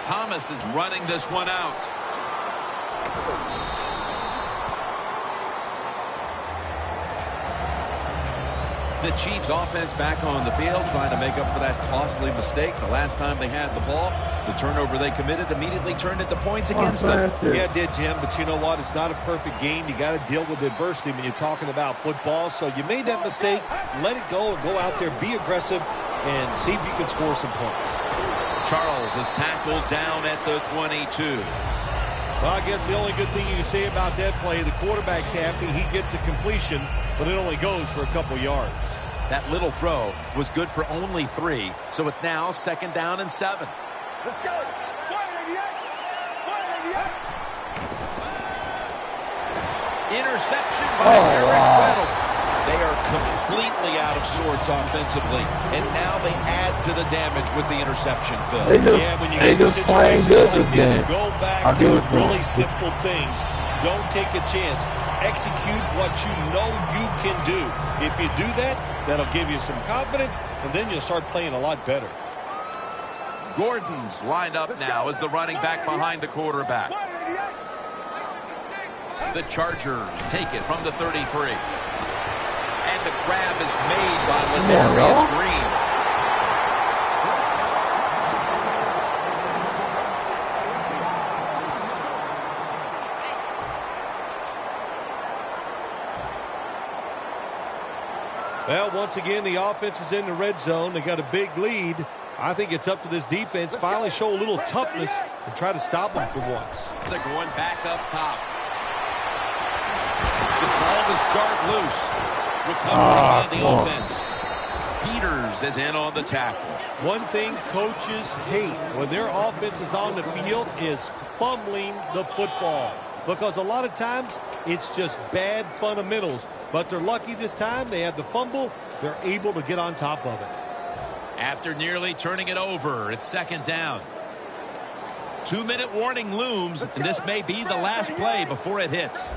Thomas is running this one out. The Chiefs offense back on the field trying to make up for that costly mistake. The last time they had the ball, the turnover they committed immediately turned into points against them. Yeah, it did, Jim, but you know what? It's not a perfect game. You got to deal with adversity when you're talking about football. So you made that mistake, let it go, and go out there, be aggressive, and see if you can score some points. Charles is tackled down at the 22. Well, I guess the only good thing you can say about that play, the quarterback's happy. He gets a completion, but it only goes for a couple yards. That little throw was good for only 3, so it's now 2nd down and 7. Let's go. Interception by Eric Weddle. They are completely out of sorts offensively, and now they add to the damage with the interception, Phil. When you get to situations like this, go back to the really simple things. Don't take a chance. Execute what you know you can do. If you do that, that'll give you some confidence, and then you'll start playing a lot better. Gordon's lined up now as the running back behind the quarterback. The Chargers take it from the 33. And the grab is made by Ladarius Green. Well, once again, the offense is in the red zone. They got a big lead. I think it's up to this defense finally show a little toughness and try to stop them for once. They're going back up top. The ball is jarred loose. Recovery on the offense. Peters is in on the tackle. One thing coaches hate when their offense is on the field is fumbling the football. Because a lot of times it's just bad fundamentals. But they're lucky this time. They had the fumble. They're able to get on top of it. After nearly turning it over, it's 2nd down. 2-minute warning looms, and this may be the last play before it hits.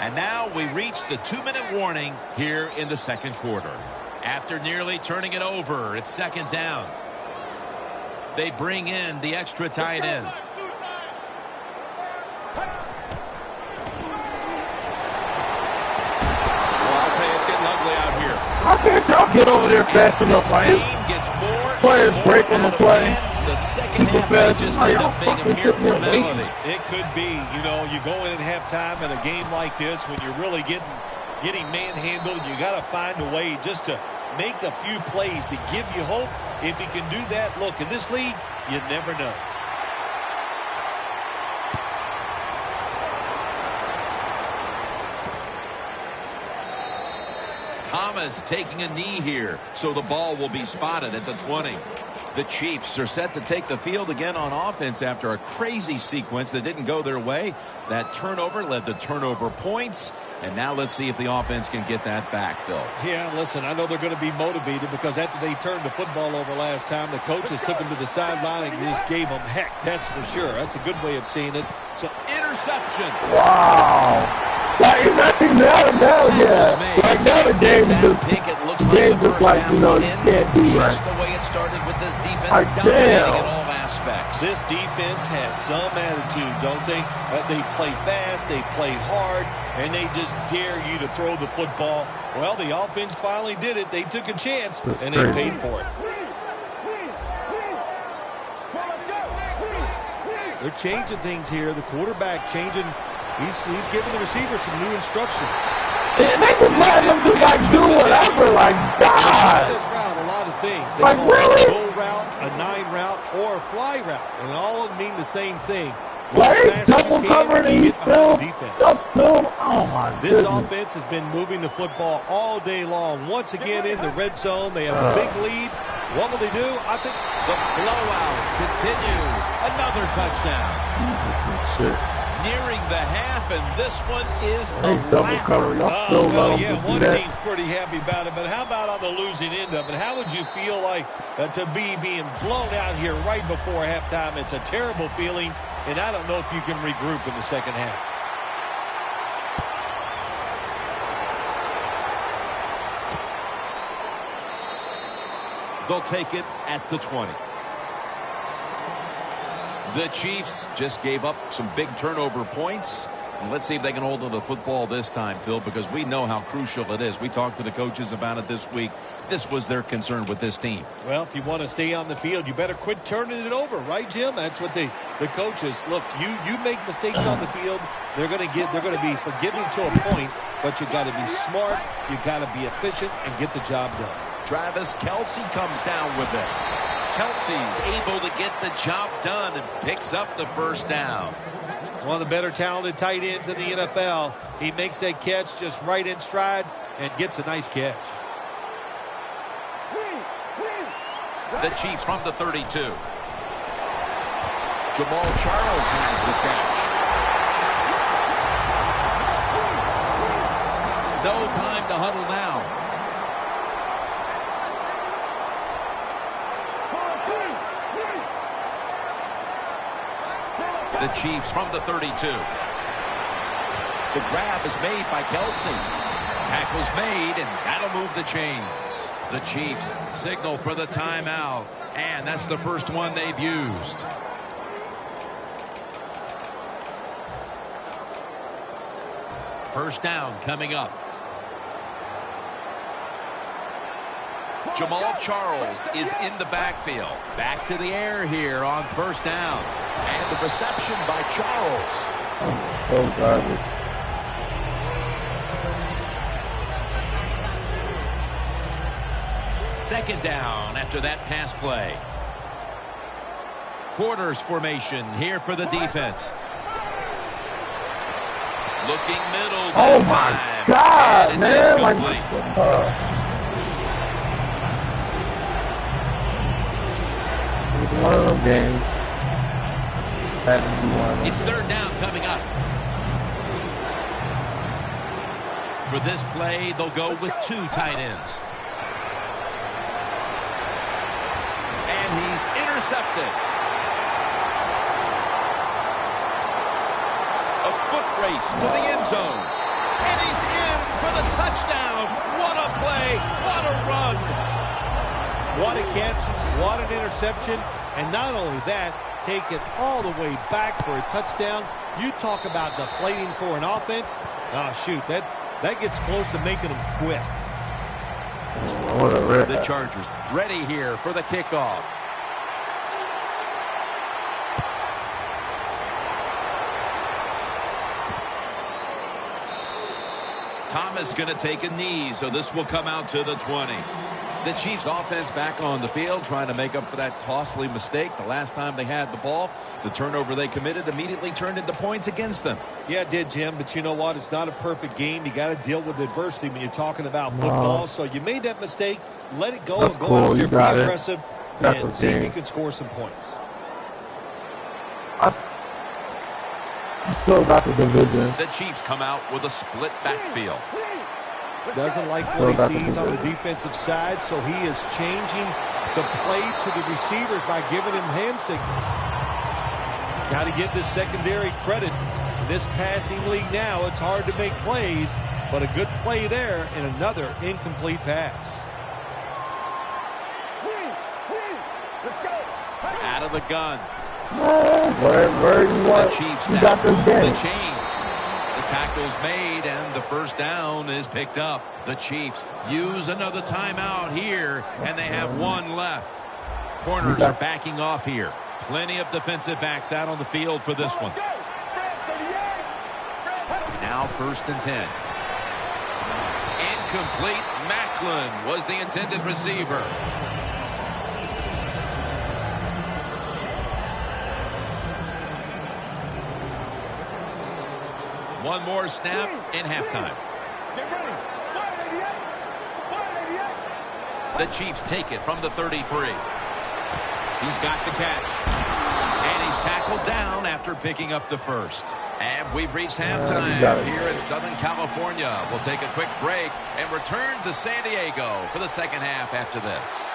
And now we reach the 2-minute warning here in the 2nd quarter. After nearly turning it over, it's 2nd down. They bring in the extra tight end. How can't y'all get over there fast enough? Players break on the play. The second half just end up being a mere formality. It could be. You know, you go in at halftime in a game like this when you're really getting manhandled. You got to find a way just to make a few plays to give you hope. If you can do that, look, in this league, you never know. Thomas taking a knee here, so the ball will be spotted at the 20. The Chiefs are set to take the field again on offense after a crazy sequence that didn't go their way. That turnover led to turnover points, and now let's see if the offense can get that back, Phil. Yeah, listen, I know they're going to be motivated because after they turned the football over last time, the coaches took them to the sideline and just gave them heck, that's for sure. That's a good way of seeing it. So, interception. Wow. Like now the game just like, you know, you can't do right. Just the way it started with this defense dominating in all aspects. This defense has some attitude, don't they? They play fast, they play hard, and they just dare you to throw the football. Well, the offense finally did it. They took a chance, and they paid for it. They're changing things here. The quarterback changing. He's giving the receiver some new instructions. They just let them do whatever, like, God. This route, a lot of things. They like, call really? it a go route, a 9 route, or a fly route. And all of them mean the same thing. Like, double covered and he's still, oh my goodness. This offense has been moving the football all day long. Once again in the red zone, they have a big lead. What will they do? I think the blowout continues. Another touchdown. Nearing the half, and this one is a wrap. One team's pretty happy about it, but how about on the losing end of it? How would you feel like to be being blown out here right before halftime? It's a terrible feeling, and I don't know if you can regroup in the second half. They'll take it at the 20. The Chiefs just gave up some big turnover points. And let's see if they can hold on to the football this time, Phil, because we know how crucial it is. We talked to the coaches about it this week. This was their concern with this team. Well, if you want to stay on the field, you better quit turning it over, right, Jim? That's what the coaches look. You make mistakes on the field, they're going to be forgiving to a point, but you got to be smart, you got to be efficient, and get the job done. Travis Kelce comes down with it. Kelce's able to get the job done and picks up the first down. One of the better talented tight ends in the NFL. He makes that catch just right in stride and gets a nice catch. The Chiefs from the 32. Jamal Charles has the catch. No time to huddle now. The Chiefs from the 32. The grab is made by Kelce. Tackle's made, and that'll move the chains. The Chiefs signal for the timeout, and that's the first one they've used. First down coming up. Jamal Charles is in the backfield. Back to the air here on first down. And the reception by Charles. So garbage. Second down after that pass play. Quarters formation here for the defense. Looking middle. Oh my God, man. One of them games. It's third down coming up. For this play, they'll go with two tight ends. And he's intercepted. A foot race to the end zone. And he's in for the touchdown. What a play. What a run. What a catch. What an interception. And not only that, take it all the way back for a touchdown. You talk about deflating for an offense. Oh, shoot, that gets close to making them quit. The Chargers ready here for the kickoff. Thomas going to take a knee, so this will come out to the 20. The Chiefs offense back on the field trying to make up for that costly mistake. The last time they had the ball, the turnover they committed immediately turned into points against them. Yeah, it did, Jim, but you know what? It's not a perfect game. You got to deal with adversity when you're talking about football. So you made that mistake. Let it go and go out there, be aggressive, and see if you can score some points. I still got the division. The Chiefs come out with a split backfield. Doesn't like what he sees on the defensive side, so he is changing the play to the receivers by giving him hand signals. Got to give this secondary credit. In this passing league now, it's hard to make plays, but a good play there and another incomplete pass. Let's go. Out of the gun. Where you want? The Chiefs you now got this move game. the chains. The tackle's made, and the first down is picked up. The Chiefs use another timeout here, and they have one left. Corners are backing off here. Plenty of defensive backs out on the field for this one. Now first and 10. Incomplete. Macklin was the intended receiver. One more snap in halftime. The Chiefs take it from the 33. He's got the catch. And he's tackled down after picking up the first. And we've reached halftime here in Southern California. We'll take a quick break and return to San Diego for the second half after this.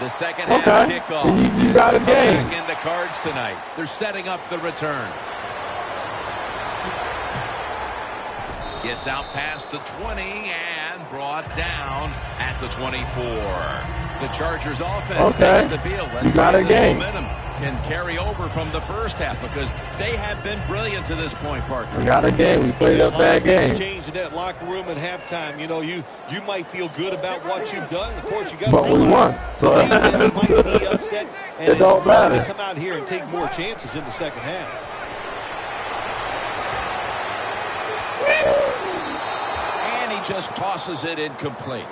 The second half kickoff you got a game in the cards tonight. They're setting up the return. Gets out past the 20 and brought down at the 24. The Chargers offense takes the field. Let's see this momentum can carry over from the first half because they have been brilliant to this point, partner. We got a game. We played a bad game. Change in that locker room at halftime. You know, you might feel good about what you've done. Of course, you got to But we won. So might be upset, and it don't matter. Come out here and take more chances in the second half. And he just tosses it incomplete.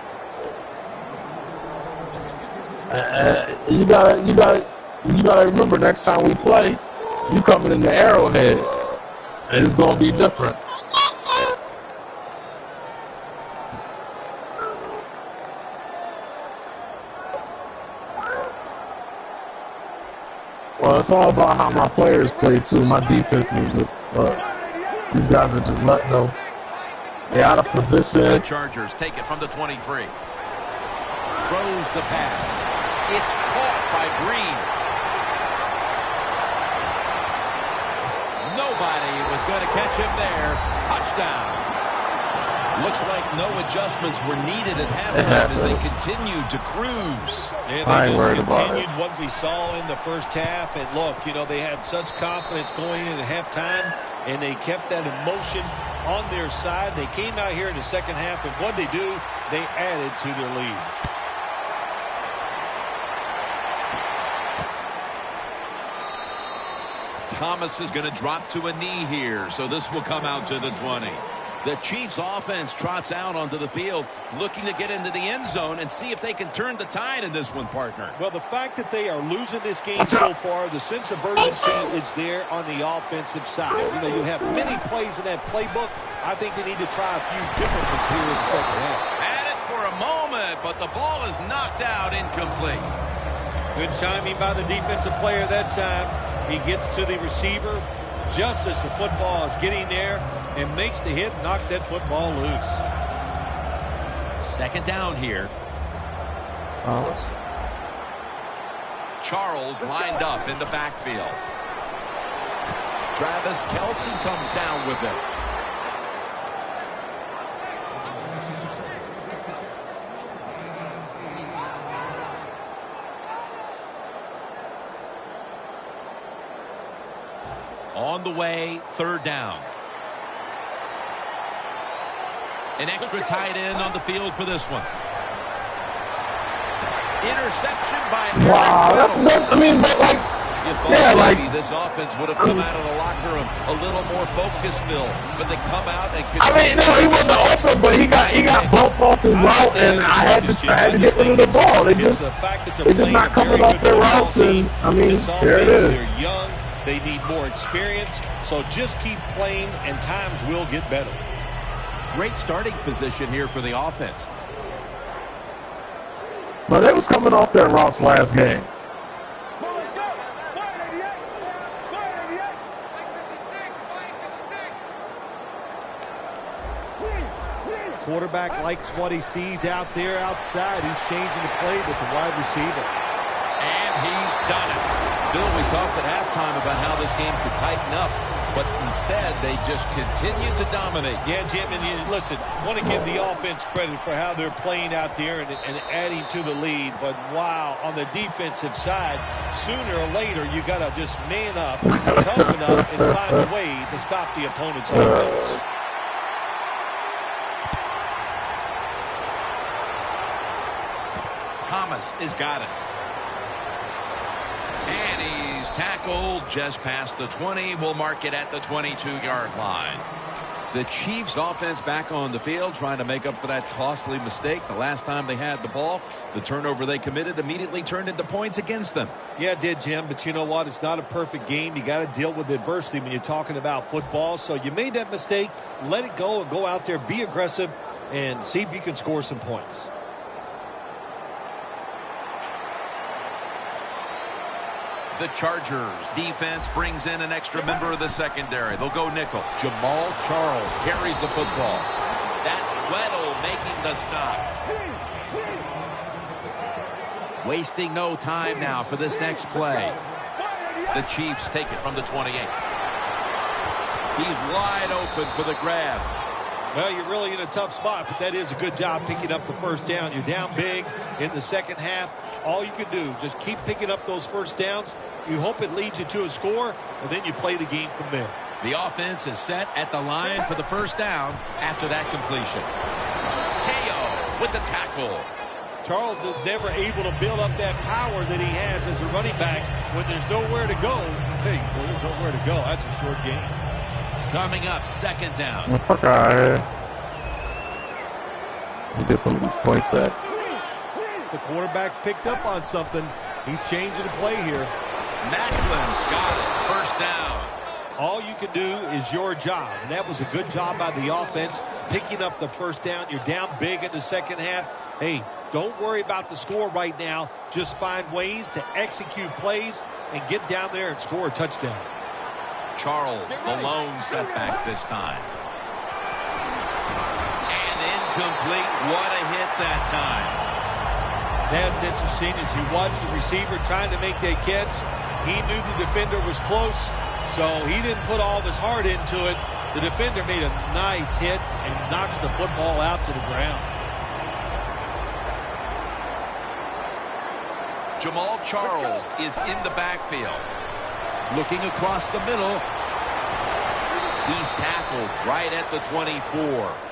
You gotta remember next time we play, you coming in the Arrowhead, and it's gonna be different. Well, it's all about how my players play too. My defense is just, these guys are just letting them. They're out of position. The Chargers take it from the 23. Throws the pass. It's caught by Green. Nobody was going to catch him there. Touchdown. Looks like no adjustments were needed at halftime as they continued to cruise. Yeah, they just continued what we saw in the first half. And look, you know, they had such confidence going into halftime, and they kept that emotion on their side. They came out here in the second half, and what they do, they added to their lead. Thomas is going to drop to a knee here, so this will come out to the 20. The Chiefs offense trots out onto the field, looking to get into the end zone and see if they can turn the tide in this one, partner. Well, the fact that they are losing this game so far, the sense of urgency is there on the offensive side. You know, you have many plays in that playbook. I think they need to try a few different ones here in the second half. Had it for a moment, but the ball is knocked out incomplete. Good timing by the defensive player that time. He gets to the receiver just as the football is getting there and makes the hit, knocks that football loose. Second down here. Charles lined up in the backfield. Travis Kelce comes down with it. On the way, third down. An extra tight end on the field for this one. Interception by... Wow, I mean, like... Yeah, like this offense would have come out of the locker room a little more focus-filled, but they come out and... I mean, no, he wasn't open, but he got bumped off his route, and I had to get rid of the ball. They just not coming off their routes, and I mean, there it is. They're young. They need more experience, so just keep playing, and times will get better. Great starting position here for the offense. But they was coming off their routes last game. Quarterback likes what he sees out there outside. He's changing the play with the wide receiver. And he's done it. Bill, we talked at halftime about how this game could tighten up, but instead they just continue to dominate. Yeah, Jim, and listen, want to give the offense credit for how they're playing out there and adding to the lead, but wow, on the defensive side, sooner or later you got to just man up, toughen up, and find a way to stop the opponent's offense. Thomas has got it. And he's tackled just past the 20. We'll mark it at the 22-yard line. The Chiefs offense back on the field trying to make up for that costly mistake. The last time they had the ball, the turnover they committed immediately turned into points against them. Yeah, it did, Jim, but you know what? It's not a perfect game. You got to deal with adversity when you're talking about football. So you made that mistake. Let it go and go out there, be aggressive, and see if you can score some points. The Chargers defense brings in an extra member of the secondary. They'll go nickel. Jamal Charles carries the football. That's Weddle making the stop. Wasting no time now for this next play. The Chiefs take it from the 28. He's wide open for the grab. Well, you're really in a tough spot, but that is a good job picking up the first down. You're down big in the second half. All you can do, just keep picking up those first downs. You hope it leads you to a score, and then you play the game from there. The offense is set at the line for the first down after that completion. Teo with the tackle. Charles is never able to build up that power that he has as a running back when there's nowhere to go. Hey, there's nowhere to go. That's a short game. Coming up, second down. Fuck out of here. Get some of these points back. The quarterback's picked up on something. He's changing the play here. Macklin's got it. First down. All you can do is your job, and that was a good job by the offense, picking up the first down. You're down big in the second half. Hey, don't worry about the score right now. Just find ways to execute plays and get down there and score a touchdown. Charles, the lone setback this time. And incomplete. What a hit that time. That's interesting. As you watch the receiver trying to make that catch, he knew the defender was close, so he didn't put all of his heart into it. The defender made a nice hit and knocks the football out to the ground. Jamal Charles is in the backfield. Looking across the middle. He's tackled right at the 24.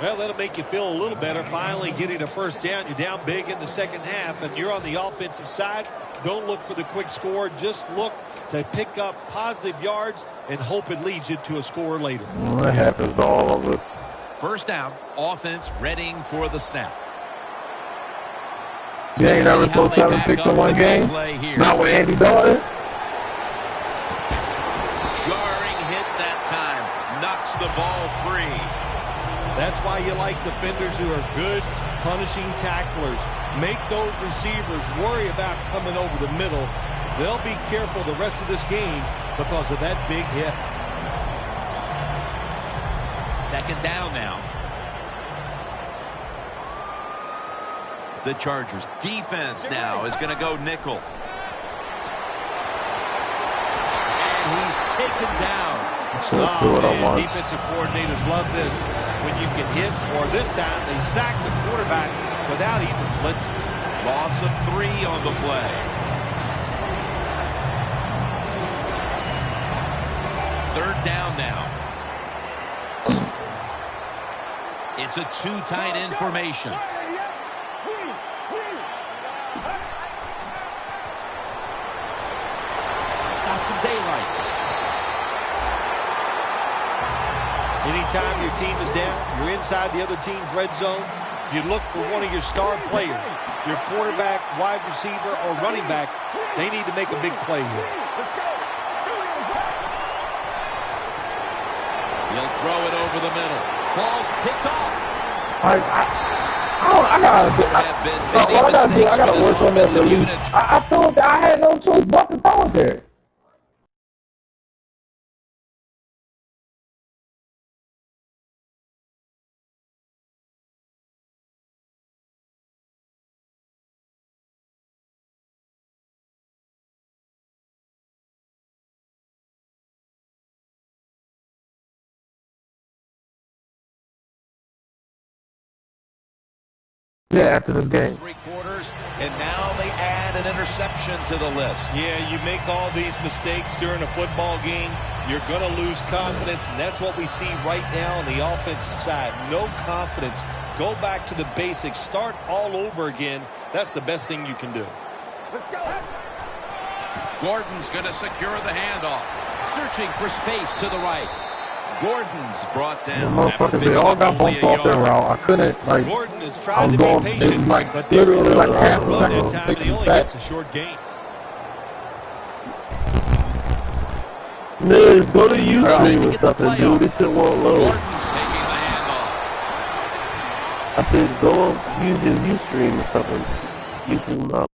Well, that'll make you feel a little better. Finally getting a first down. You're down big in the second half, and you're on the offensive side. Don't look for the quick score. Just look to pick up positive yards and hope it leads you to a score later. Well, that happens to all of us. First down, offense readying for the snap. You ain't never supposed to have a picks in one game? Not with Andy Dalton? Jarring hit that time. Knocks the ball free. That's why you like defenders who are good punishing tacklers. Make those receivers worry about coming over the middle. They'll be careful the rest of this game because of that big hit. Second down now. The Chargers defense now is going to go nickel. And he's taken down. Defensive coordinators love this. When you can hit, or this time they sack the quarterback without even blitzing. Loss of 3 on the play. Third down now. It's a 2 tight end formation. It's got some daylight. Anytime your team is down, you're inside the other team's red zone, you look for one of your star players. Your quarterback, wide receiver, or running back, they need to make a big play here. He'll throw it over the middle. Ball's picked off. I gotta work on that. I feel that I had no choice but to throw it there. Yeah, after this game. 3 quarters, and now they add an interception to the list. Yeah, you make all these mistakes during a football game, you're going to lose confidence, and that's what we see right now on the offensive side. No confidence. Go back to the basics. Start all over again. That's the best thing you can do. Let's go. Gordon's going to secure the handoff. Searching for space to the right. Gordon's brought down. Motherfuckers, they all got bumped off their route. I couldn't, like, Gordon is trying to be patient, like, but literally like half a run that second. time, and he only gets a short gain. Man, go to Ustream and stuff and do this shit won't load. Gordon's taking the handoff. I said, go use his Ustream and stuff and YouTube now.